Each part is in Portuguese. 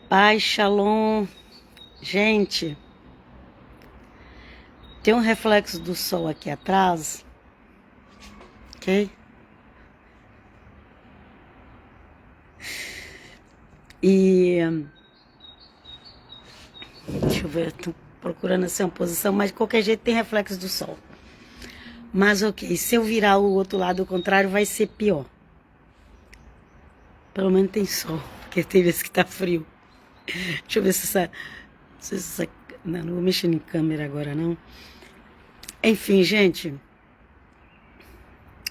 Paz, Shalom. Gente, tem um reflexo do sol aqui atrás, ok? E deixa eu ver, eu tô procurando assim uma posição, mas de qualquer jeito tem reflexo do sol. Mas ok, se eu virar o outro lado, o contrário, vai ser pior. Pelo menos tem sol, porque tem vezes que tá frio. Deixa eu ver se essa não vou mexer em câmera agora, não. Enfim, gente,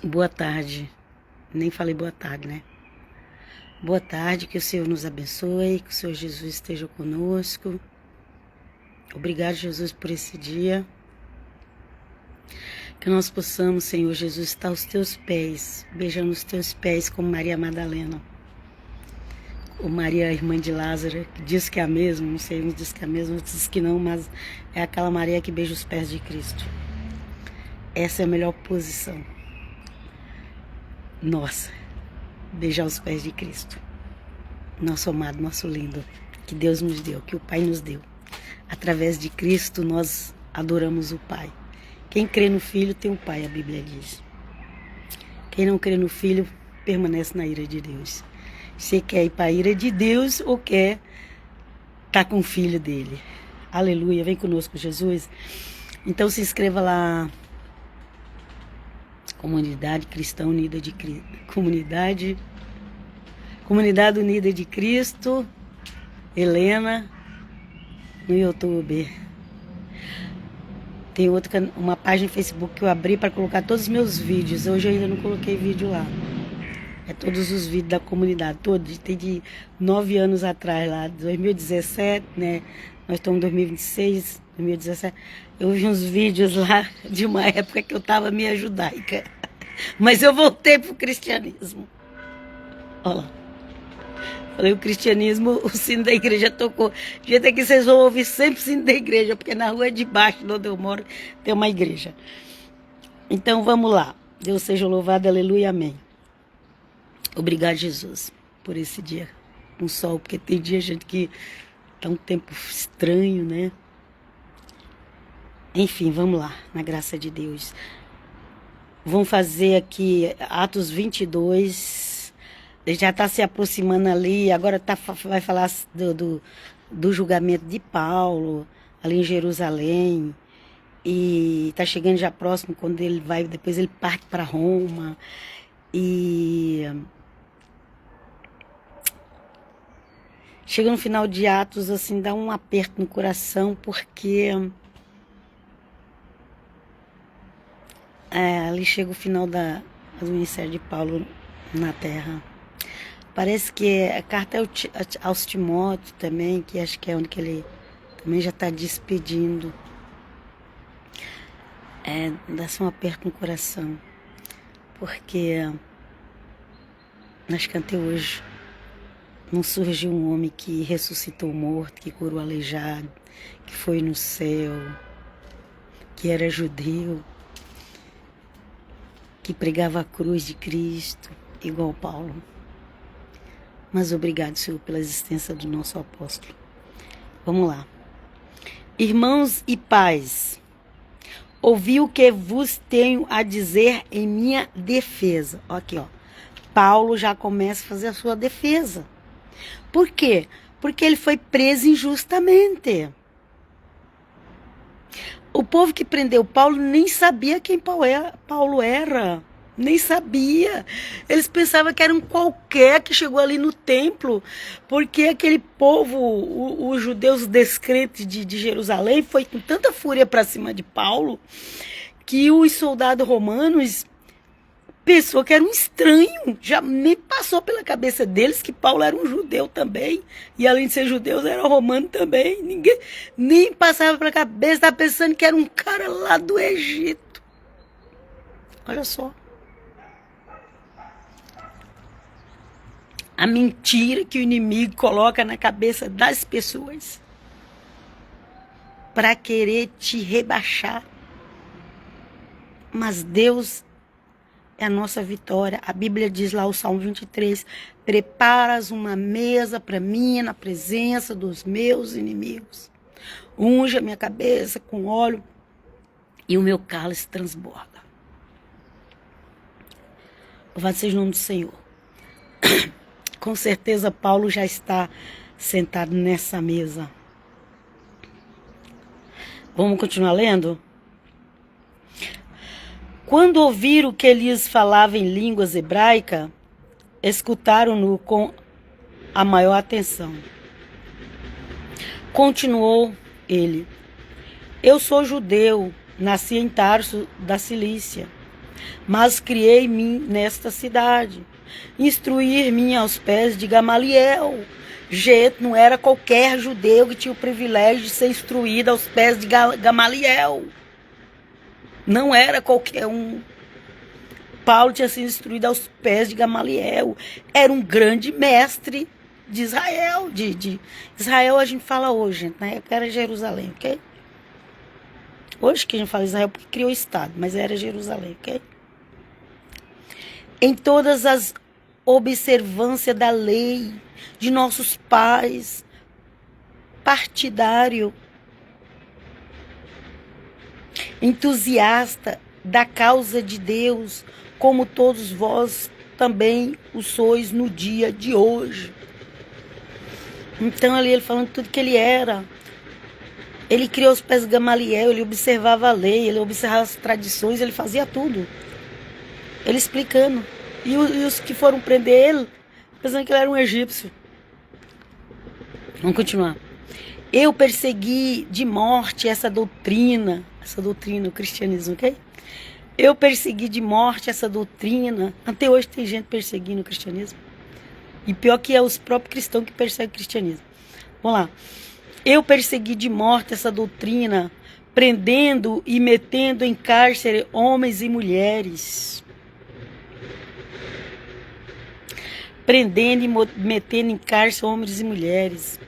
boa tarde. Nem falei boa tarde, né? Boa tarde, que o Senhor nos abençoe, que o Senhor Jesus esteja conosco. Obrigado, Jesus, por esse dia. Que nós possamos, Senhor Jesus, estar aos teus pés, beijando os teus pés como Maria Madalena. Ou Maria, irmã de Lázaro, que diz que é a mesma, não sei, uns diz que é a mesma, outros diz que não, mas é aquela Maria que beija os pés de Cristo. Essa é a melhor posição. Nossa, beijar os pés de Cristo. Nosso amado, nosso lindo, que Deus nos deu, que o Pai nos deu. Através de Cristo nós adoramos o Pai. Quem crê no Filho tem o Pai, a Bíblia diz. Quem não crê no Filho permanece na ira de Deus. Você quer ir para a ira de Deus ou quer estar com o Filho dele? Aleluia, vem conosco, Jesus. Então se inscreva lá. Comunidade Cristã Unida de Cristo. Comunidade Unida de Cristo. Helena. No YouTube. Tem uma página no Facebook que eu abri para colocar todos os meus vídeos. Hoje eu ainda não coloquei vídeo lá. É todos os vídeos da comunidade. Todos. Tem de 9 anos atrás lá. 2017, né? Nós estamos em 2026, 2017. Eu vi uns vídeos lá de uma época que eu estava meio judaica. Mas eu voltei pro cristianismo. Olha lá. Falei, o cristianismo, o sino da igreja tocou. Gente, aqui vocês vão ouvir sempre o sino da igreja, porque na rua de baixo, onde eu moro, tem uma igreja. Então, vamos lá. Deus seja louvado, aleluia, amém. Obrigado, Jesus, por esse dia. Um sol, porque tem dia, gente, que tá um tempo estranho, né? Enfim, vamos lá, na graça de Deus. Vamos fazer aqui Atos 22. Já está se aproximando ali, agora vai falar do julgamento de Paulo, ali em Jerusalém. E está chegando já próximo, quando ele vai, depois ele parte para Roma. E chega no final de Atos, assim, dá um aperto no coração, porque ali chega o final do ministério de Paulo na Terra. Parece que a carta aos Timóteo também, que acho que é onde que ele também já está despedindo. Dá-se um aperto no coração, porque acho que até hoje não surgiu um homem que ressuscitou o morto, que curou o aleijado, que foi no céu, que era judeu, que pregava a cruz de Cristo, igual Paulo. Mas obrigado, Senhor, pela existência do nosso apóstolo. Vamos lá. Irmãos e pais, ouvi o que vos tenho a dizer em minha defesa. Aqui, ó. Paulo já começa a fazer a sua defesa. Por quê? Porque ele foi preso injustamente. O povo que prendeu Paulo nem sabia quem Paulo era. Nem sabia. Eles pensavam que era um qualquer que chegou ali no templo, porque aquele povo, os judeus descrentes de Jerusalém, foi com tanta fúria para cima de Paulo, que os soldados romanos pensou que era um estranho. Já nem passou pela cabeça deles que Paulo era um judeu também. E além de ser judeu, era romano também. Ninguém nem passava pela cabeça, estava pensando que era um cara lá do Egito. Olha só. A mentira que o inimigo coloca na cabeça das pessoas para querer te rebaixar. Mas Deus é a nossa vitória. A Bíblia diz lá, o Salmo 23, preparas uma mesa para mim na presença dos meus inimigos. Unge a minha cabeça com óleo e o meu cálice transborda. Louvado seja o nome do Senhor. Com certeza Paulo já está sentado nessa mesa. Vamos continuar lendo? Quando ouviram que Elias falava em línguas hebraicas, escutaram-no com a maior atenção. Continuou ele: eu sou judeu, nasci em Tarso da Cilícia, mas criei-me nesta cidade. Instruir-me aos pés de Gamaliel. Gente, não era qualquer judeu que tinha o privilégio de ser instruído aos pés de Gamaliel. Não era qualquer um. Paulo tinha sido instruído aos pés de Gamaliel. Era um grande mestre de Israel. De Israel a gente fala hoje, gente. Na época era Jerusalém, ok? Hoje que a gente fala Israel porque criou o Estado, mas era Jerusalém, ok? Em todas as observâncias da lei de nossos pais, partidário, entusiasta da causa de Deus, como todos vós também o sois no dia de hoje. Então ali ele falando tudo que ele era. Ele criou os pés de Gamaliel, ele observava a lei, ele observava as tradições, ele fazia tudo. Ele explicando. E os que foram prender ele, pensando que ele era um egípcio. Vamos continuar. Eu persegui de morte essa doutrina, o cristianismo, ok? Eu persegui de morte essa doutrina. Até hoje tem gente perseguindo o cristianismo. E pior que é os próprios cristãos que perseguem o cristianismo. Vamos lá. Eu persegui de morte essa doutrina, prendendo e metendo em cárcere homens e mulheres. Prendendo e metendo em cárcere homens e mulheres.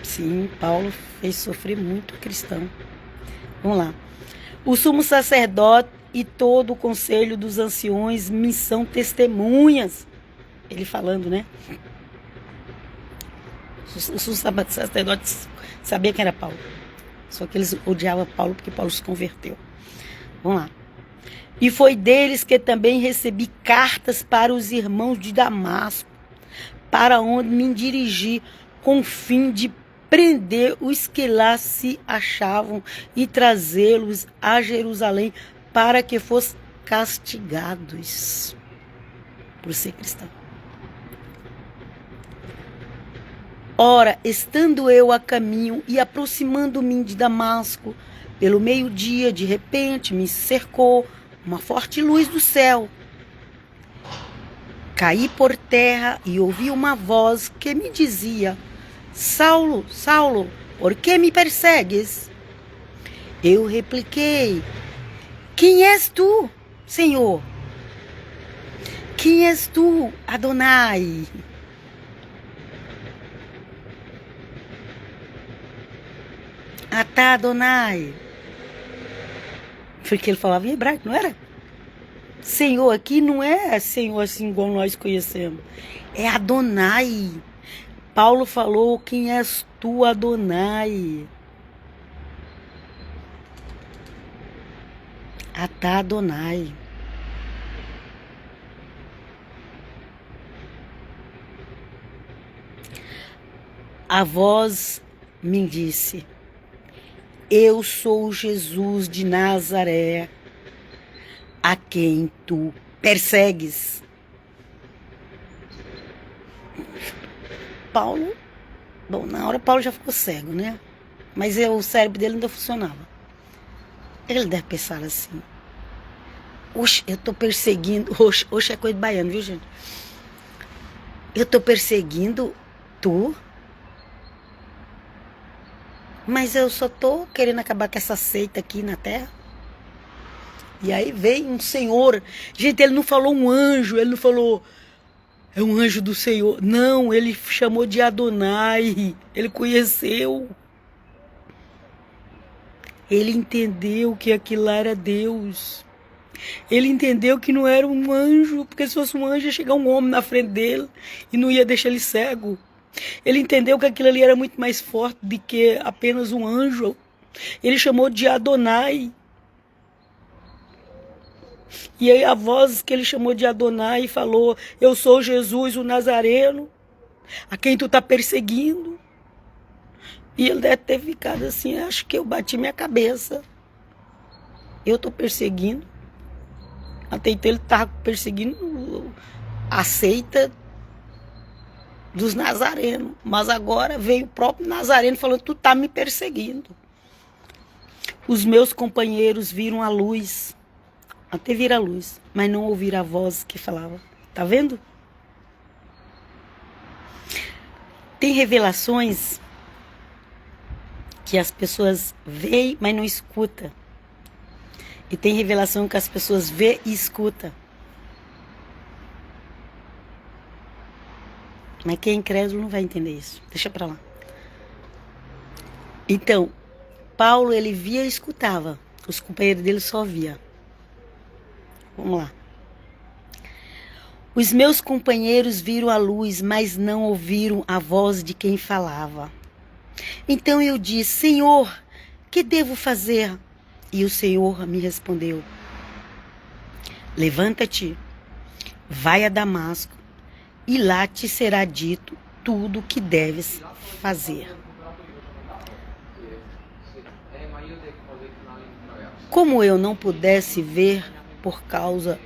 Sim, Paulo fez sofrer muito o cristão. Vamos lá. O sumo sacerdote e todo o conselho dos anciões me são testemunhas. Ele falando, né? O sumo sacerdote sabia quem era Paulo. Só que eles odiavam Paulo porque Paulo se converteu. Vamos lá. E foi deles que também recebi cartas para os irmãos de Damasco, para onde me dirigi com o fim de prender os que lá se achavam e trazê-los a Jerusalém para que fossem castigados por ser cristão. Ora, estando eu a caminho e aproximando-me de Damasco, pelo meio-dia, de repente, me cercou uma forte luz do céu. Caí por terra e ouvi uma voz que me dizia: Saulo, Saulo, por que me persegues? Eu repliquei: quem és tu, Senhor? Quem és tu, Adonai? Atá Adonai. Porque ele falava em hebraico, não era? Senhor aqui não é Senhor assim igual nós conhecemos. É Adonai. Paulo falou: quem és tu, Adonai? Atá Adonai. A voz me disse: eu sou Jesus de Nazaré, a quem tu persegues. Paulo, bom, na hora Paulo já ficou cego, né? Mas o cérebro dele ainda funcionava. Ele deve pensar assim: oxe, eu tô perseguindo. Oxe é coisa de baiano, viu, gente? Eu tô perseguindo tu, mas eu só tô querendo acabar com essa seita aqui na terra. E aí vem um senhor. Gente, ele não falou um anjo, ele não falou é um anjo do Senhor. Não, ele chamou de Adonai. Ele conheceu. Ele entendeu que aquilo lá era Deus. Ele entendeu que não era um anjo, porque se fosse um anjo ia chegar um homem na frente dele e não ia deixar ele cego. Ele entendeu que aquilo ali era muito mais forte do que apenas um anjo. Ele chamou de Adonai. E aí a voz que ele chamou de Adonai falou: eu sou Jesus, o Nazareno, a quem tu está perseguindo. E ele deve ter ficado assim: acho que eu bati minha cabeça. Eu estou perseguindo. Até então ele estava perseguindo a seita dos nazarenos. Mas agora veio o próprio Nazareno falando: tu está me perseguindo. Os meus companheiros viram a luz. Até vir a luz, mas não ouviram a voz que falava. Tá vendo? Tem revelações que as pessoas veem, mas não escutam. E tem revelação que as pessoas veem e escutam. Mas quem é incrédulo não vai entender isso. Deixa pra lá. Então, Paulo, ele via e escutava. Os companheiros dele só via. Vamos lá. Os meus companheiros viram a luz, mas não ouviram a voz de quem falava. Então eu disse: Senhor, que devo fazer? E o Senhor me respondeu: levanta-te, vai a Damasco, e lá te será dito tudo o que deves fazer. Como eu não pudesse ver por causa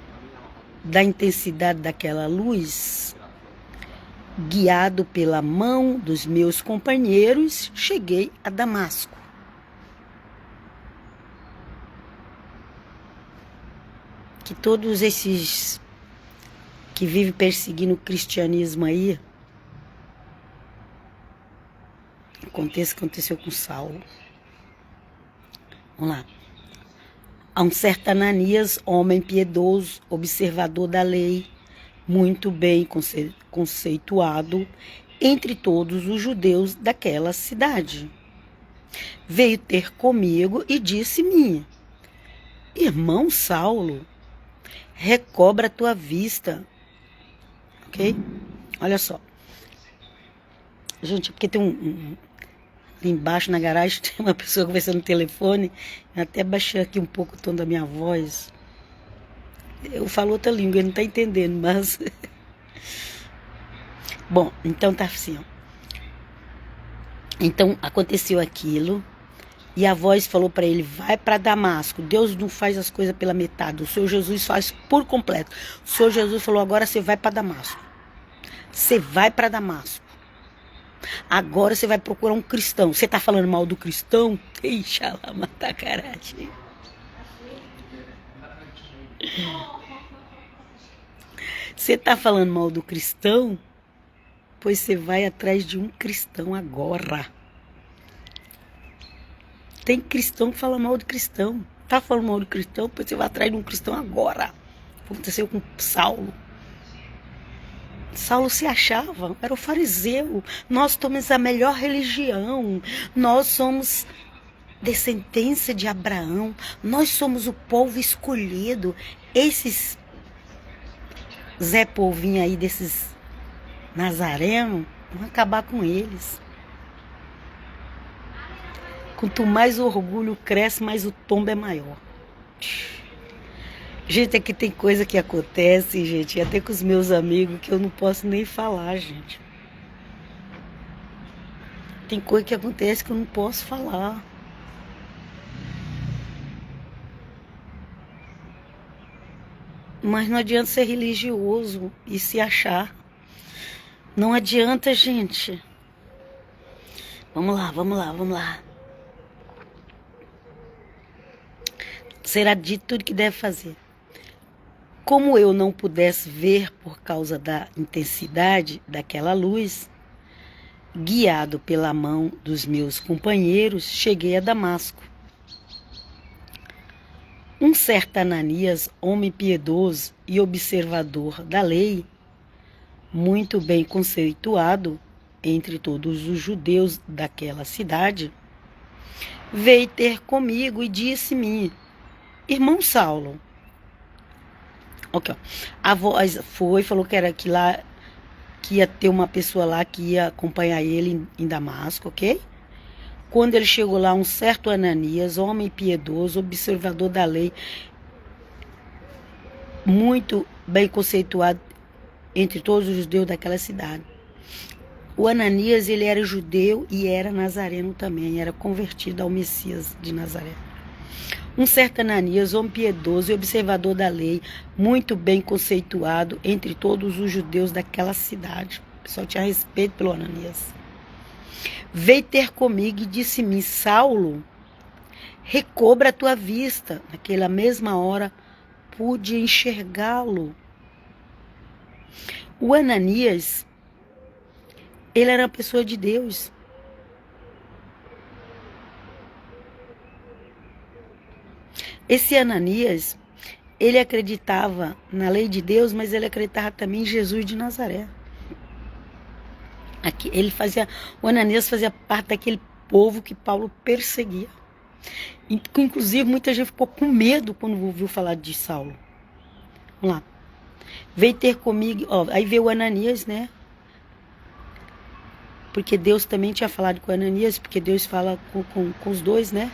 da intensidade daquela luz, guiado pela mão dos meus companheiros, cheguei a Damasco. Que todos esses que vivem perseguindo o cristianismo aí, aconteceu com Saulo. Vamos lá. A um certo Ananias, homem piedoso, observador da lei, muito bem conceituado entre todos os judeus daquela cidade, veio ter comigo e disse-me: irmão Saulo, recobra a tua vista. Ok? Olha só. Gente, porque tem ali embaixo na garagem tem uma pessoa conversando no telefone. Eu até baixei aqui um pouco o tom da minha voz. Eu falo outra língua, ele não tá entendendo, mas... Bom, então tá assim, ó. Então aconteceu aquilo e a voz falou para ele: vai para Damasco. Deus não faz as coisas pela metade, o Senhor Jesus faz por completo. O Senhor Jesus falou: agora você vai para Damasco. Você vai para Damasco. Agora você vai procurar um cristão. Você tá falando mal do cristão? Deixa lá matar caragem. Você tá falando mal do cristão? Pois você vai atrás de um cristão agora. Tem cristão que fala mal do cristão. Tá falando mal do cristão? Pois você vai atrás de um cristão agora. Aconteceu com Saulo. Saulo se achava, era o fariseu. Nós tomamos a melhor religião. Nós somos descendência de Abraão. Nós somos o povo escolhido. Esses Zé Povinho aí, desses nazarenos, vão acabar com eles. Quanto mais o orgulho cresce, mais o tombo é maior. Gente, aqui tem coisa que acontece, gente, até com os meus amigos, que eu não posso nem falar, gente. Tem coisa que acontece que eu não posso falar. Mas não adianta ser religioso e se achar. Não adianta, gente. Vamos lá, vamos lá, vamos lá. Será dito tudo que deve fazer. Como eu não pudesse ver por causa da intensidade daquela luz, guiado pela mão dos meus companheiros, cheguei a Damasco. Um certo Ananias, homem piedoso e observador da lei, muito bem conceituado entre todos os judeus daquela cidade, veio ter comigo e disse-me: irmão Saulo. Ok, ó. A voz falou que era que lá, que ia ter uma pessoa lá que ia acompanhar ele em Damasco, ok? Quando ele chegou lá, um certo Ananias, homem piedoso, observador da lei, muito bem conceituado entre todos os judeus daquela cidade. O Ananias, ele era judeu e era nazareno também, era convertido ao Messias de Nazaré. Um certo Ananias, homem piedoso e observador da lei, muito bem conceituado entre todos os judeus daquela cidade. O pessoal tinha respeito pelo Ananias. Veio ter comigo e disse-me: Saulo, recobra a tua vista. Naquela mesma hora pude enxergá-lo. O Ananias, ele era uma pessoa de Deus. Esse Ananias, ele acreditava na lei de Deus, mas ele acreditava também em Jesus de Nazaré. Aqui, o Ananias fazia parte daquele povo que Paulo perseguia. Inclusive, muita gente ficou com medo quando ouviu falar de Saulo. Vamos lá. Veio ter comigo, ó, aí veio o Ananias, né? Porque Deus também tinha falado com o Ananias, porque Deus fala com os dois, né?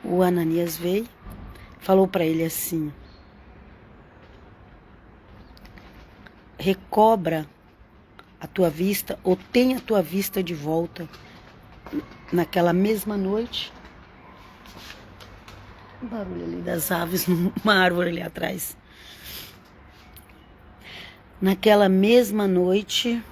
O Ananias veio, falou para ele assim: recobra a tua vista, ou tenha a tua vista de volta. Naquela mesma noite, um barulho ali das aves numa árvore ali atrás. Naquela mesma noite,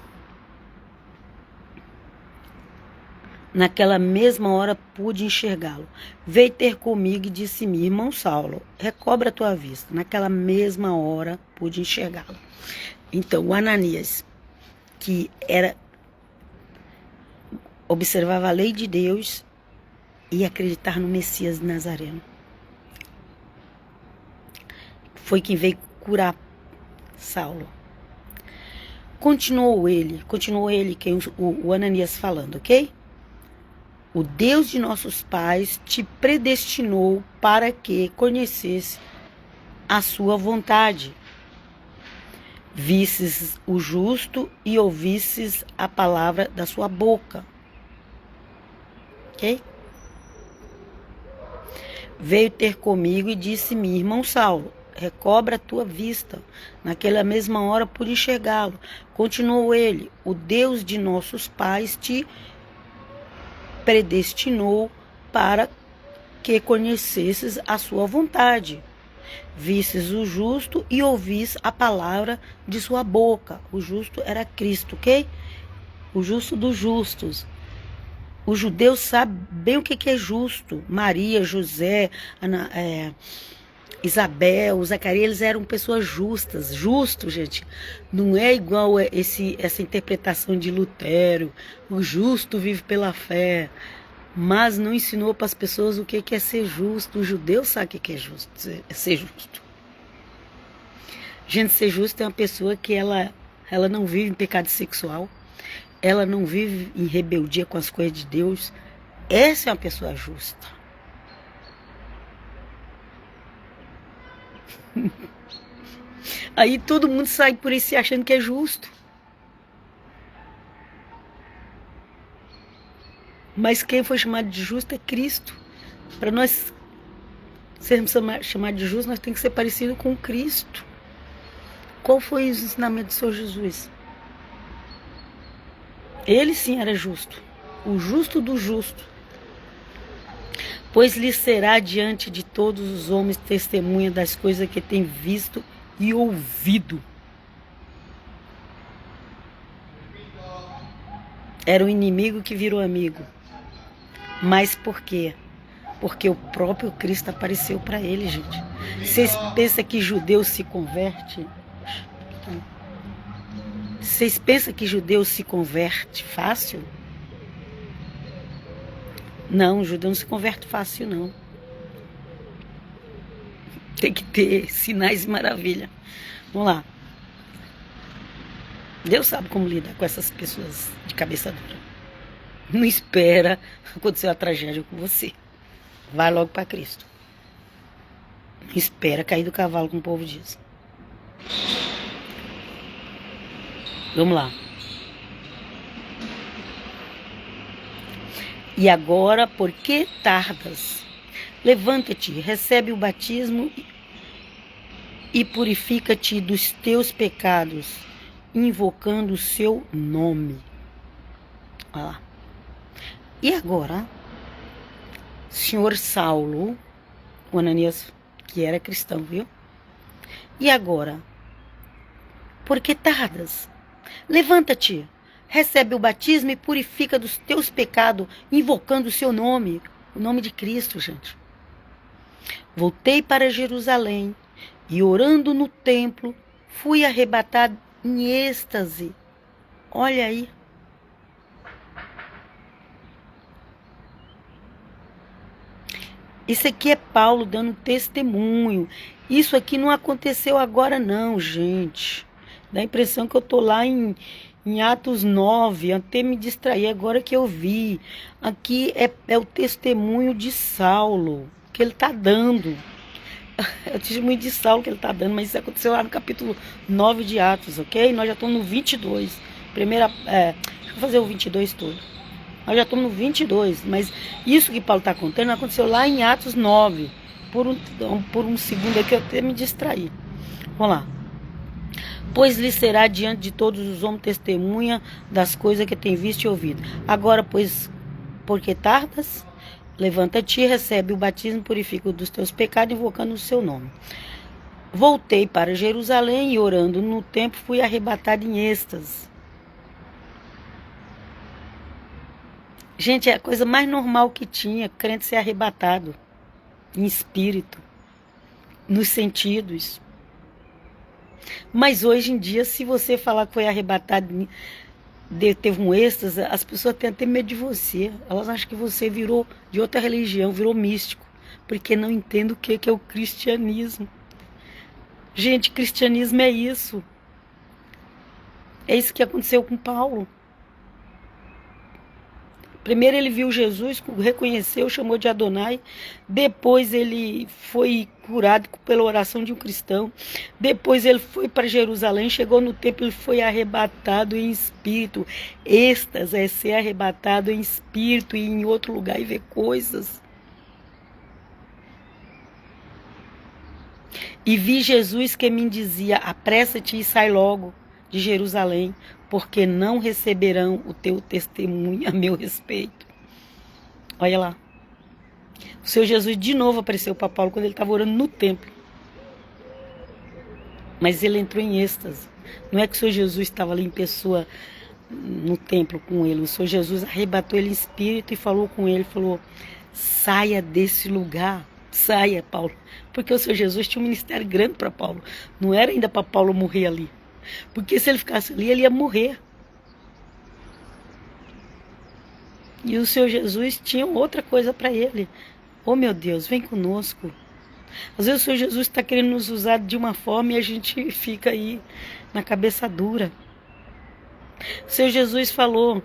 naquela mesma hora pude enxergá-lo. Veio ter comigo e disse-me: irmão Saulo, recobra a tua vista. Naquela mesma hora pude enxergá-lo. Então, o Ananias, que observava a lei de Deus e acreditar no Messias de Nazareno, foi quem veio curar Saulo. Continuou ele, o Ananias falando, ok? O Deus de nossos pais te predestinou para que conhecesse a sua vontade, visses o justo e ouvisses a palavra da sua boca. Ok? Veio ter comigo e disse-me: irmão Saulo, recobra a tua vista. Naquela mesma hora pude enxergá-lo. Continuou ele: o Deus de nossos pais te predestinou para que conhecesses a sua vontade, visses o justo e ouvis a palavra de sua boca. O justo era Cristo, ok? O justo dos justos. Os judeus sabem bem o que é justo. Maria, José, Isabel, Zacarias, eles eram pessoas justas. Justo, gente, não é igual essa interpretação de Lutero. O justo vive pela fé. Mas não ensinou para as pessoas o que é ser justo. O judeu sabe o que é justo, ser justo. Gente, ser justo é uma pessoa que ela não vive em pecado sexual. Ela não vive em rebeldia com as coisas de Deus. Essa é uma pessoa justa. Aí todo mundo sai por isso achando que é justo. Mas quem foi chamado de justo é Cristo. Para nós sermos chamados de justo, nós temos que ser parecidos com Cristo. Qual foi o ensinamento do Senhor Jesus? Ele sim era justo, o justo do justo. Pois lhe será diante de todos os homens testemunha das coisas que tem visto e ouvido. Era o inimigo que virou amigo. Mas por quê? Porque o próprio Cristo apareceu para ele, gente. Vocês pensam que judeu se converte? Vocês pensam que judeu se converte fácil? Não, judeu não se converte fácil, não. Tem que ter sinais e maravilha. Vamos lá. Deus sabe como lidar com essas pessoas de cabeça dura. Não espera acontecer uma tragédia com você. Vai logo para Cristo. Não espera cair do cavalo, como o povo diz. Vamos lá. E agora, por que tardas? Levanta-te, recebe o batismo e purifica-te dos teus pecados, invocando o seu nome. Olha lá. E agora, senhor Saulo, o Ananias, que era cristão, viu? E agora, por que tardas? Levanta-te, recebe o batismo e purifica dos teus pecados, invocando o seu nome, o nome de Cristo, gente. Voltei para Jerusalém e, orando no templo, fui arrebatado em êxtase. Olha aí. Isso aqui é Paulo dando testemunho. Isso aqui não aconteceu agora não, gente. Dá a impressão que eu tô lá em Atos 9, até me distrair agora que eu vi. Aqui é o testemunho de Saulo, que ele tá dando. É o testemunho de Saulo que ele tá dando, mas isso aconteceu lá no capítulo 9 de Atos, ok? Nós já estamos no 22. Deixa eu fazer o 22 todo. Nós já estamos no 22, mas isso que Paulo está contando aconteceu lá em Atos 9. Por um segundo aqui eu até me distraí. Vamos lá. Pois lhe será diante de todos os homens testemunha das coisas que tem visto e ouvido. Agora, pois, porque tardas? Levanta-te, recebe o batismo, purifica dos teus pecados, invocando o seu nome. Voltei para Jerusalém e, orando no templo, fui arrebatado em êxtase. Gente, é a coisa mais normal que tinha, crente ser arrebatado, em espírito, nos sentidos. Mas hoje em dia, se você falar que foi arrebatado, teve um êxtase, as pessoas têm até medo de você. Elas acham que você virou de outra religião, virou místico, porque não entende o que é o cristianismo. Gente, cristianismo é isso. É isso que aconteceu com Paulo. Primeiro ele viu Jesus, reconheceu, chamou de Adonai. Depois ele foi curado pela oração de um cristão. Depois ele foi para Jerusalém, chegou no templo e foi arrebatado em espírito. Êxtase é ser arrebatado em espírito e ir em outro lugar e ver coisas. E vi Jesus que me dizia, apressa-te e sai logo de Jerusalém, porque não receberão o teu testemunho a meu respeito. Olha lá. O Senhor Jesus de novo apareceu para Paulo quando ele estava orando no templo. Mas ele entrou em êxtase. Não é que o Senhor Jesus estava ali em pessoa no templo com ele. O Senhor Jesus arrebatou ele em espírito e falou com ele, falou, saia desse lugar. Saia, Paulo. Porque o Senhor Jesus tinha um ministério grande para Paulo. Não era ainda para Paulo morrer ali. Porque se ele ficasse ali, ele ia morrer. E o Senhor Jesus tinha outra coisa para ele. Oh, meu Deus, vem conosco. Às vezes o Senhor Jesus está querendo nos usar de uma forma e a gente fica aí na cabeça dura. O Senhor Jesus falou,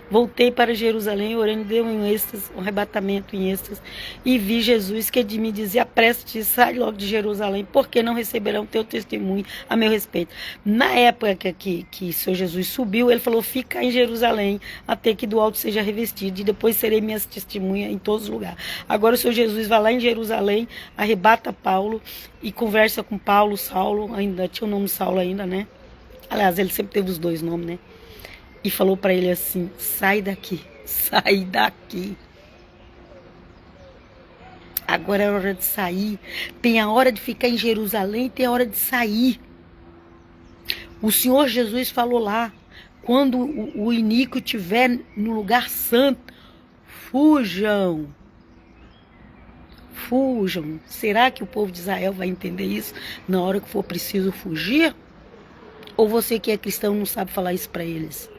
voltei para Jerusalém, orando, deu um êxtase, um arrebatamento em êxtase, e vi Jesus que de mim dizia, apressa-te, sai logo de Jerusalém, porque não receberão teu testemunho a meu respeito. Na época que o Senhor Jesus subiu, ele falou, fica em Jerusalém, até que do alto seja revestido, e depois serei minhas testemunhas em todos os lugares. Agora o Senhor Jesus vai lá em Jerusalém, arrebata Paulo, e conversa com Paulo, Saulo, ainda tinha o nome Saulo ainda, né? Aliás, ele sempre teve os dois nomes, né? E falou para ele assim, sai daqui, sai daqui. Agora é hora de sair. Tem a hora de ficar em Jerusalém, tem a hora de sair. O Senhor Jesus falou lá, quando o iníquo estiver no lugar santo, fujam. Fujam. Será que o povo de Israel vai entender isso na hora que for preciso fugir? Ou você que é cristão não sabe falar isso para eles?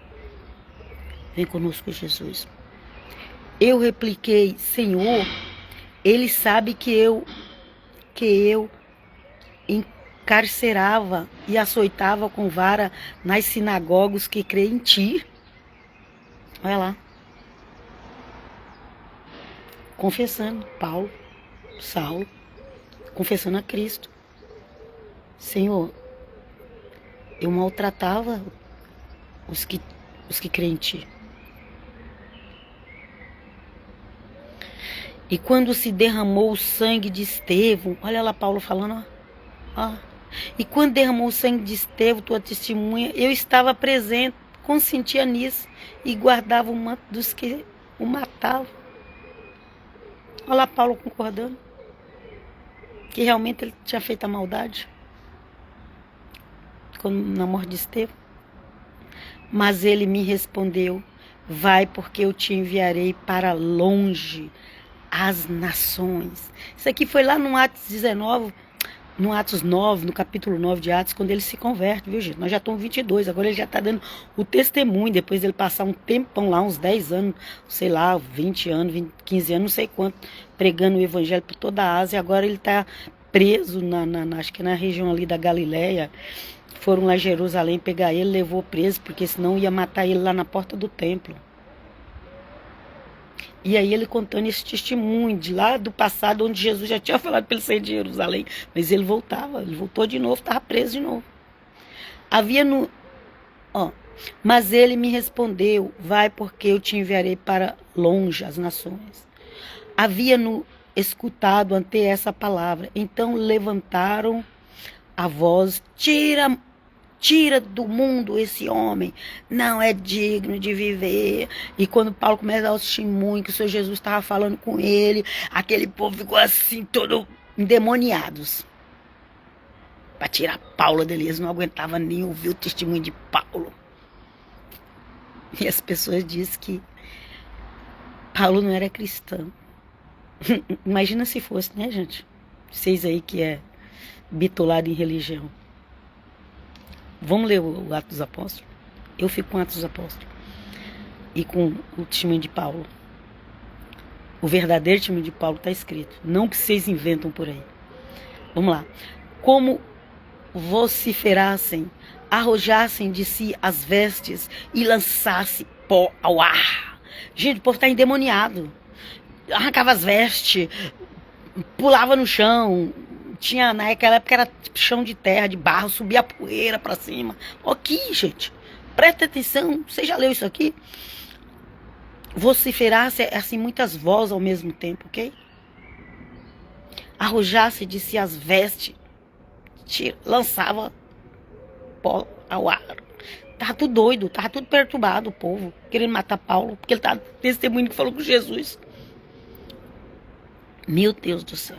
Vem conosco, Jesus. Eu repliquei, Senhor, ele sabe que eu carcerava e açoitava com vara nas sinagogas que creem em ti. Olha lá. Confessando, Saulo, confessando a Cristo. Senhor, eu maltratava os que creem em ti. E quando se derramou o sangue de Estevão, olha lá Paulo falando, ó. E quando derramou o sangue de Estevão, tua testemunha, eu estava presente, consentia nisso e guardava o manto dos que o matavam. Olha lá Paulo concordando que realmente ele tinha feito a maldade na morte de Estevão. Mas ele me respondeu, vai porque eu te enviarei para longe as nações. Isso aqui foi lá no Atos 19, no Atos 9, no capítulo 9 de Atos, quando ele se converte, viu gente? Nós já estamos 22, agora ele já está dando o testemunho, depois dele passar um tempão lá, uns 10 anos, sei lá, 20 anos, 15 anos, não sei quanto, pregando o evangelho por toda a Ásia, agora ele está preso, acho que na região ali da Galileia. Foram lá em Jerusalém pegar ele, levou preso, porque senão ia matar ele lá na porta do templo. E aí ele contando esse testemunho de lá do passado, onde Jesus já tinha falado para ele sair de Jerusalém. Mas ele voltou de novo, estava preso de novo. Mas ele me respondeu, vai porque eu te enviarei para longe as nações. Havia-no escutado ante essa palavra. Então levantaram a voz, tira do mundo esse homem, não é digno de viver. E quando Paulo começa a dar o testemunho que o Senhor Jesus estava falando com ele, aquele povo ficou assim, todo endemoniados. Para tirar Paulo dele, eles não aguentavam nem ouvir o testemunho de Paulo. E as pessoas dizem que Paulo não era cristão. Imagina se fosse, né, gente? Vocês aí que é bitolado em religião. Vamos ler o Atos dos Apóstolos? Eu fico com Atos dos Apóstolos. E com o testemunho de Paulo. O verdadeiro testemunho de Paulo está escrito. Não que vocês inventam por aí. Vamos lá. Como vociferassem, arrojassem de si as vestes e lançassem pó ao ar. Gente, o povo está endemoniado. Arrancava as vestes, pulava no chão. Tinha, naquela época era tipo chão de terra, de barro, subia a poeira pra cima. Aqui, gente, presta atenção, você já leu isso aqui? Vociferasse assim muitas vozes ao mesmo tempo, ok? Arrojasse de si as vestes, lançava pó ao ar. Tava tudo doido, tava tudo perturbado o povo, querendo matar Paulo, porque ele tava testemunho que falou com Jesus. Meu Deus do céu.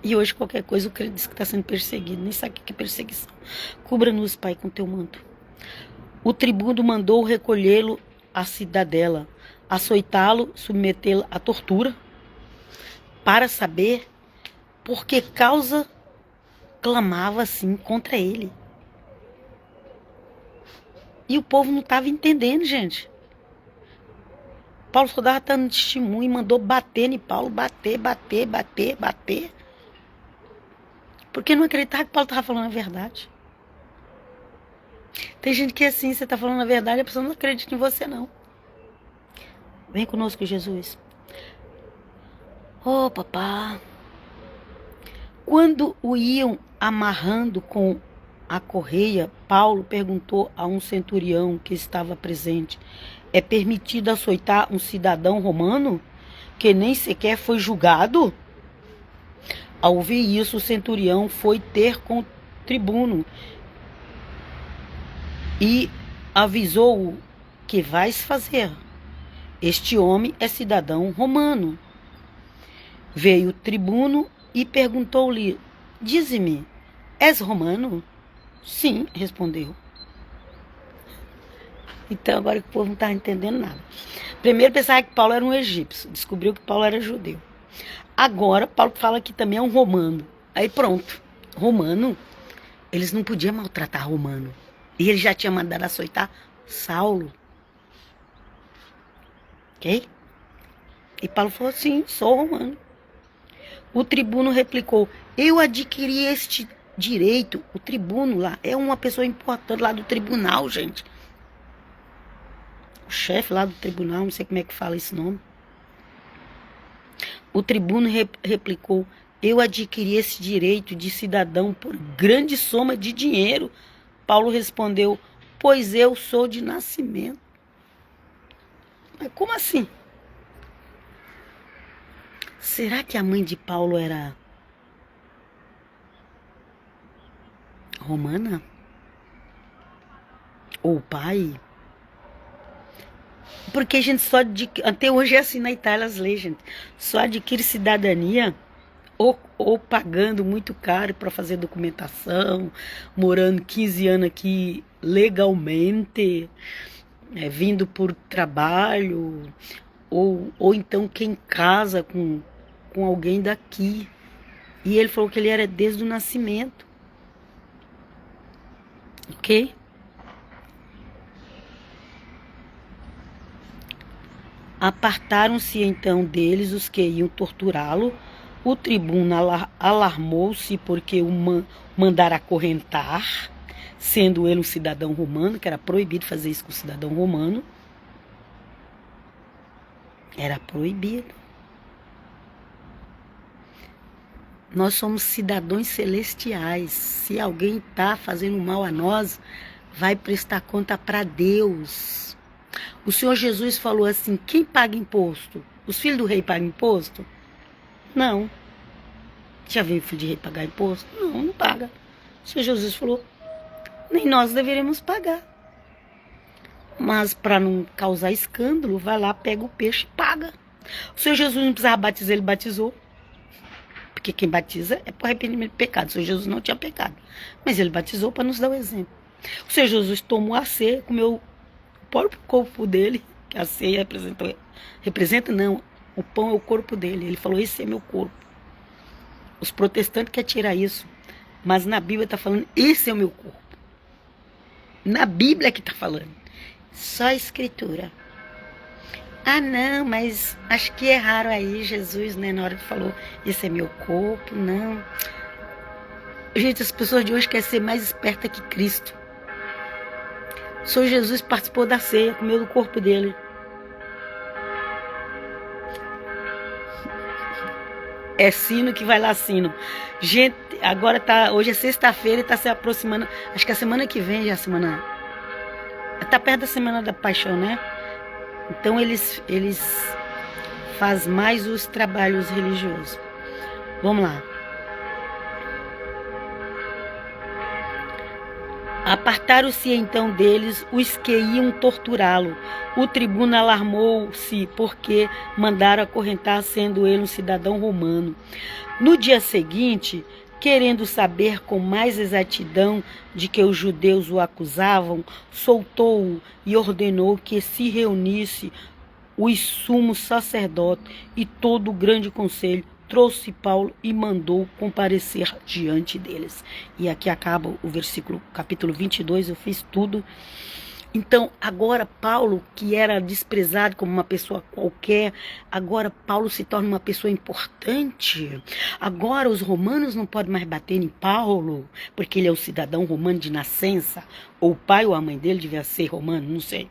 E hoje qualquer coisa o crente diz que está sendo perseguido. Nem sabe o que é perseguição. Cubra-nos, Pai, com teu manto. O tribuno mandou recolhê-lo à cidadela, açoitá-lo, submetê-lo à tortura, para saber por que causa clamava assim contra ele. E o povo não estava entendendo, gente. Paulo só estava dando testemunho e mandou bater em Paulo, bater. Porque não acreditava que Paulo estava falando a verdade. Tem gente que é assim, você está falando a verdade, a pessoa não acredita em você, não. Vem conosco, Jesus. Oh, papá. Quando o iam amarrando com a correia, Paulo perguntou a um centurião que estava presente, é permitido açoitar um cidadão romano que nem sequer foi julgado? Ao ouvir isso, o centurião foi ter com o tribuno e avisou-o: que vais fazer? Este homem é cidadão romano. Veio o tribuno e perguntou-lhe: dize-me, és romano? Sim, respondeu. Então agora que o povo não está entendendo nada. Primeiro pensava que Paulo era um egípcio, descobriu que Paulo era judeu. Agora Paulo fala que também é um romano. Aí pronto, romano, eles não podiam maltratar romano. E ele já tinha mandado açoitar Saulo. Ok? E Paulo falou: sim, sou romano. O tribuno replicou: eu adquiri este direito, o tribuno lá, é uma pessoa importante lá do tribunal, gente. O chefe lá do tribunal, não sei como é que fala esse nome. O tribuno replicou: eu adquiri esse direito de cidadão por grande soma de dinheiro. Paulo respondeu: pois eu sou de nascimento. Mas como assim? Será que a mãe de Paulo era romana? Ou o pai? Porque a gente só adquire, até hoje é assim na Itália as leis, gente, só adquire cidadania ou pagando muito caro para fazer documentação, morando 15 anos aqui legalmente, vindo por trabalho, ou então quem casa com alguém daqui. E ele falou que ele era desde o nascimento. Ok? Apartaram-se então deles os que iam torturá-lo. O tribuno alarmou-se porque o mandara acorrentar, sendo ele um cidadão romano, que era proibido fazer isso com o cidadão romano. Era proibido. Nós somos cidadãos celestiais. Se alguém está fazendo mal a nós, vai prestar conta para Deus. O Senhor Jesus falou assim: quem paga imposto? Os filhos do rei pagam imposto? Não. Já veio o filho de rei pagar imposto? Não, não paga. O Senhor Jesus falou: nem nós deveríamos pagar. Mas para não causar escândalo, vai lá, pega o peixe e paga. O Senhor Jesus não precisava batizar, ele batizou. Porque quem batiza é por arrependimento de pecado. O Senhor Jesus não tinha pecado. Mas ele batizou para nos dar o exemplo. O Senhor Jesus tomou a ceia, comeu o próprio corpo dele, que a ceia representa não, o pão é o corpo dele. Ele falou: esse é meu corpo. Os protestantes querem tirar isso, mas na Bíblia está falando: esse é o meu corpo. Na Bíblia que está falando. Só a escritura. Ah, não, mas acho que erraram aí, Jesus, né? Na hora que falou: esse é meu corpo, não. Gente, as pessoas de hoje querem ser mais espertas que Cristo. O Senhor Jesus participou da ceia, comeu do corpo dele. É sino que vai lá, sino. Gente, agora tá, hoje é sexta-feira e tá se aproximando. Acho que a semana que vem já é a semana. Tá perto da Semana da Paixão, né? Então eles fazem mais os trabalhos religiosos. Vamos lá. Apartaram-se então deles os que iam torturá-lo. O tribuno alarmou-se porque mandaram acorrentar, sendo ele um cidadão romano. No dia seguinte, querendo saber com mais exatidão de que os judeus o acusavam, soltou-o e ordenou que se reunisse os sumos sacerdotes e todo o grande conselho. Trouxe Paulo e mandou comparecer diante deles. E aqui acaba o versículo, capítulo 22, eu fiz tudo. Então, agora Paulo, que era desprezado como uma pessoa qualquer, agora Paulo se torna uma pessoa importante. Agora os romanos não podem mais bater em Paulo, porque ele é um cidadão romano de nascença. Ou o pai ou a mãe dele devia ser romano, não sei.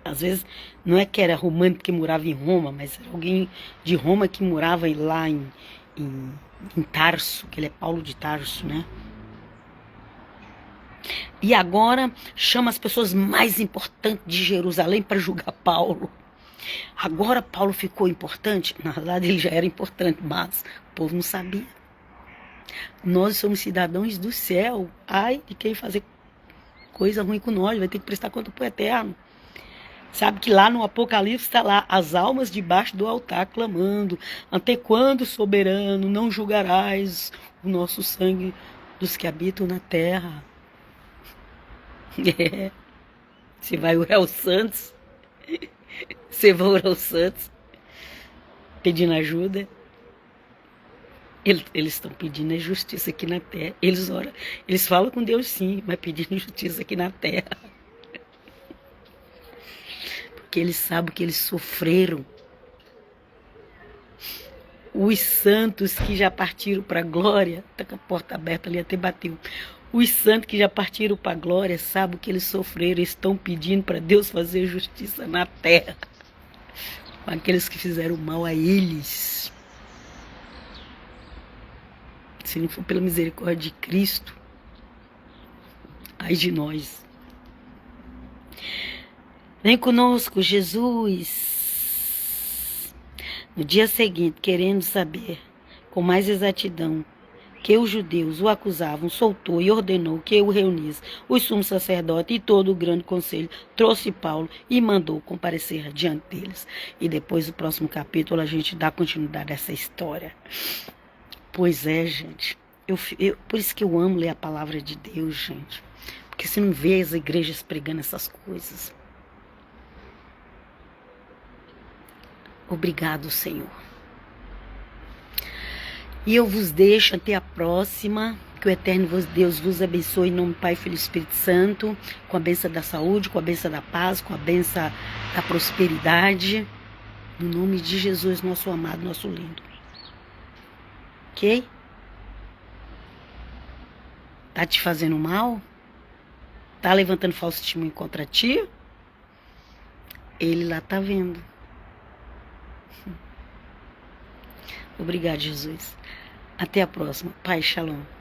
Às vezes, não é que era romano porque morava em Roma, mas era alguém de Roma que morava lá em Tarso, que ele é Paulo de Tarso, né? E agora chama as pessoas mais importantes de Jerusalém para julgar Paulo. Agora Paulo ficou importante? Na verdade, ele já era importante, mas o povo não sabia. Nós somos cidadãos do céu. Ai de quem fazer coisa ruim com nós, vai ter que prestar conta pro eterno. Sabe que lá no Apocalipse está lá: as almas debaixo do altar clamando: até quando, soberano, não julgarás o nosso sangue dos que habitam na terra? É. Você vai orar aos santos, você vai orar aos santos pedindo ajuda. Eles estão pedindo justiça aqui na terra. Eles oram, eles falam com Deus sim, mas pedindo justiça aqui na terra. Porque eles sabem que eles sofreram. Os santos que já partiram para a glória, tá com a porta aberta ali, até bateu. Os santos que já partiram para a glória, sabem o que eles sofreram, estão pedindo para Deus fazer justiça na terra com aqueles que fizeram mal a eles. Se não for pela misericórdia de Cristo, ai de nós. Vem conosco, Jesus. No dia seguinte, querendo saber com mais exatidão que os judeus o acusavam, soltou e ordenou que o reunisse os sumos sacerdotes e todo o grande conselho, trouxe Paulo e mandou comparecer diante deles. E depois, no próximo capítulo, a gente dá continuidade a essa história. Pois é, gente. Por isso que eu amo ler a palavra de Deus, gente. Porque você não vê as igrejas pregando essas coisas. Obrigado, Senhor. E eu vos deixo até a próxima. Que o eterno Deus vos abençoe em nome do Pai, Filho e Espírito Santo. Com a bênção da saúde, com a bênção da paz, com a bênção da prosperidade. No nome de Jesus, nosso amado, nosso lindo. Ok? Tá te fazendo mal? Tá levantando falso testemunho contra ti? Ele lá tá vendo. Obrigado, Jesus. Até a próxima. Pai, shalom.